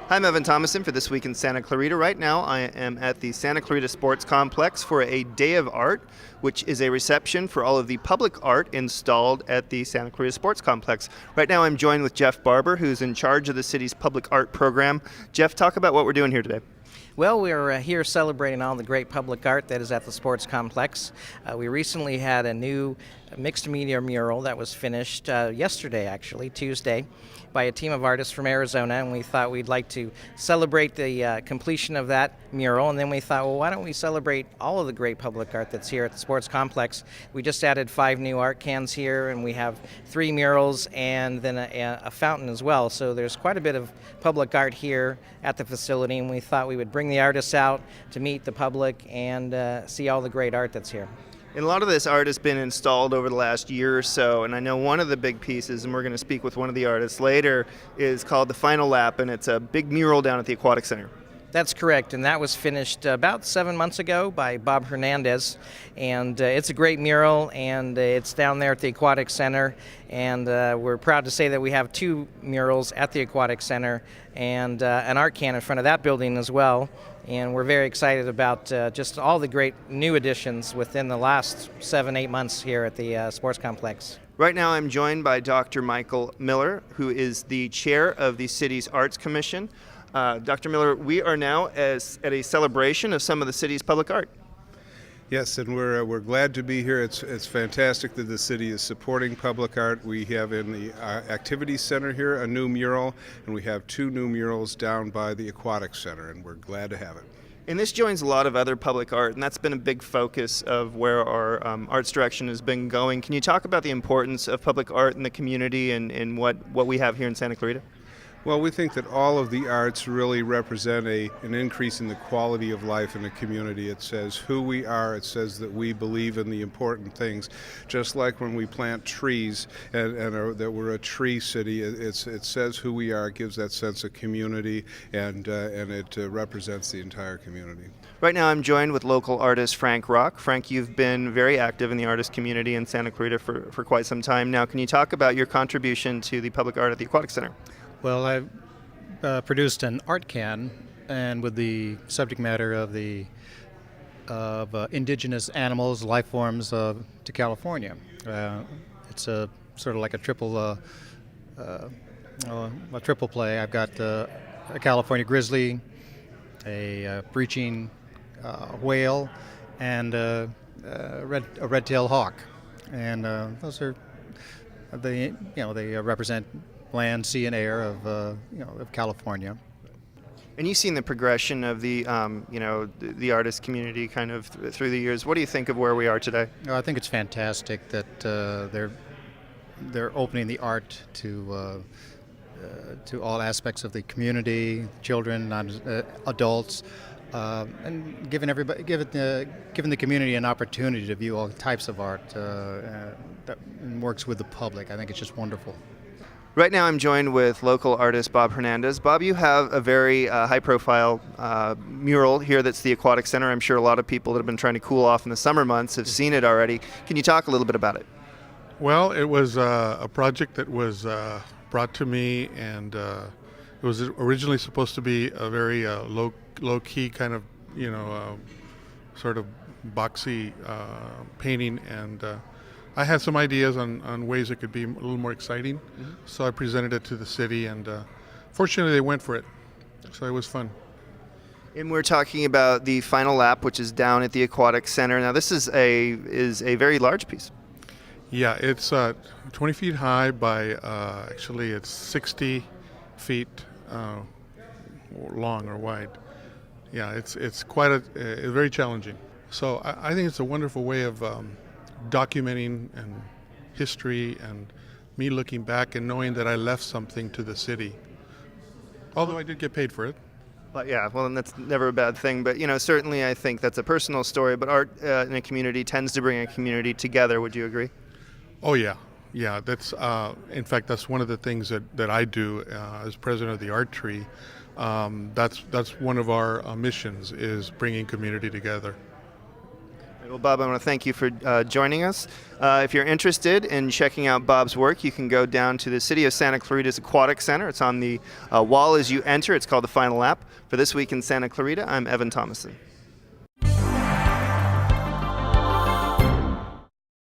Hi, I'm Evan Thomason for This Week in Santa Clarita. Right now, I am at the Santa Clarita Sports Complex for a Day of Art, which is a reception for all of the public art installed at the Santa Clarita Sports Complex. Right now, I'm joined with Jeff Barber, who's in charge of the city's public art program. Jeff, talk about what we're doing here today. Well, we're here celebrating all the great public art that is at the sports complex. We recently had a new mixed media mural that was finished yesterday, actually, Tuesday, by a team of artists from Arizona, and we thought we'd like to celebrate the completion of that mural, and then we thought, well, why don't we celebrate all of the great public art that's here at the sports complex? We just added 5 new art cans here, and we have 3 murals and then a fountain as well, so there's quite a bit of public art here at the facility, and we thought we would bring the artists out to meet the public and see all the great art that's here. And a lot of this art has been installed over the last year or so, and I know one of the big pieces, and we're going to speak with one of the artists later, is called The Final Lap, and it's a big mural down at the Aquatic Center. That's correct, and that was finished about 7 months ago by Bob Hernandez, and it's a great mural, and it's down there at the Aquatic Center, and we're proud to say that we have 2 murals at the Aquatic Center and an art can in front of that building as well, and we're very excited about just all the great new additions within the last 7-8 months here at the sports complex. Right now I'm joined by Dr. Michael Miller, who is the chair of the city's Arts Commission. Dr. Miller, we are now at a celebration of some of the city's public art. Yes, and we're glad to be here. It's fantastic that the city is supporting public art. We have in the Activity Center here a new mural, and we have 2 new murals down by the Aquatic Center, and we're glad to have it. And this joins a lot of other public art, and that's been a big focus of where our arts direction has been going. Can you talk about the importance of public art in the community and what we have here in Santa Clarita? Well, we think that all of the arts really represent an increase in the quality of life in the community. It says who we are. It says that we believe in the important things. Just like when we plant trees and that we're a tree city, it says who we are. It gives that sense of community, and it represents the entire community. Right now I'm joined with local artist Frank Rock. Frank, you've been very active in the artist community in Santa Clarita for quite some time now. Can you talk about your contribution to the public art at the Aquatic Center? Well, I've produced an art can, and with the subject matter of indigenous animals, life forms to California. It's a sort of like a triple play. I've got a California grizzly, a breaching whale, and a red-tailed hawk, and those are they represent land, sea, and air of California. And you've seen the progression of the artist community kind of through the years. What do you think of where we are today? I think it's fantastic that they're opening the art to all aspects of the community, children, adults, and giving the community an opportunity to view all types of art that works with the public. I think it's just wonderful. Right now I'm joined with local artist Bob Hernandez. Bob, you have a very high-profile mural here that's the Aquatic Center. I'm sure a lot of people that have been trying to cool off in the summer months have seen it already. Can you talk a little bit about it? Well, it was a project that was brought to me, and it was originally supposed to be a very low-key kind of, sort of boxy painting, and I had some ideas on ways it could be a little more exciting, so I presented it to the city, and fortunately they went for it, so it was fun. And we're talking about the Final Lap, which is down at the Aquatic Center. Now this is a very large piece. Yeah, it's 20 feet high by, actually it's 60 feet long or wide. Yeah, it's quite it's very challenging. So I think it's a wonderful way of documenting and history and me looking back and knowing that I left something to the city. Although I did get paid for it. But yeah, well, and that's never a bad thing. But certainly I think that's a personal story. But art in a community tends to bring a community together. Would you agree? Oh yeah. That's in fact that's one of the things that I do as president of the Art Tree. That's one of our missions is bringing community together. Well, Bob, I want to thank you for joining us. If you're interested in checking out Bob's work, you can go down to the City of Santa Clarita's Aquatic Center. It's on the wall as you enter. It's called The Final Lap. For This Week in Santa Clarita, I'm Evan Thomason.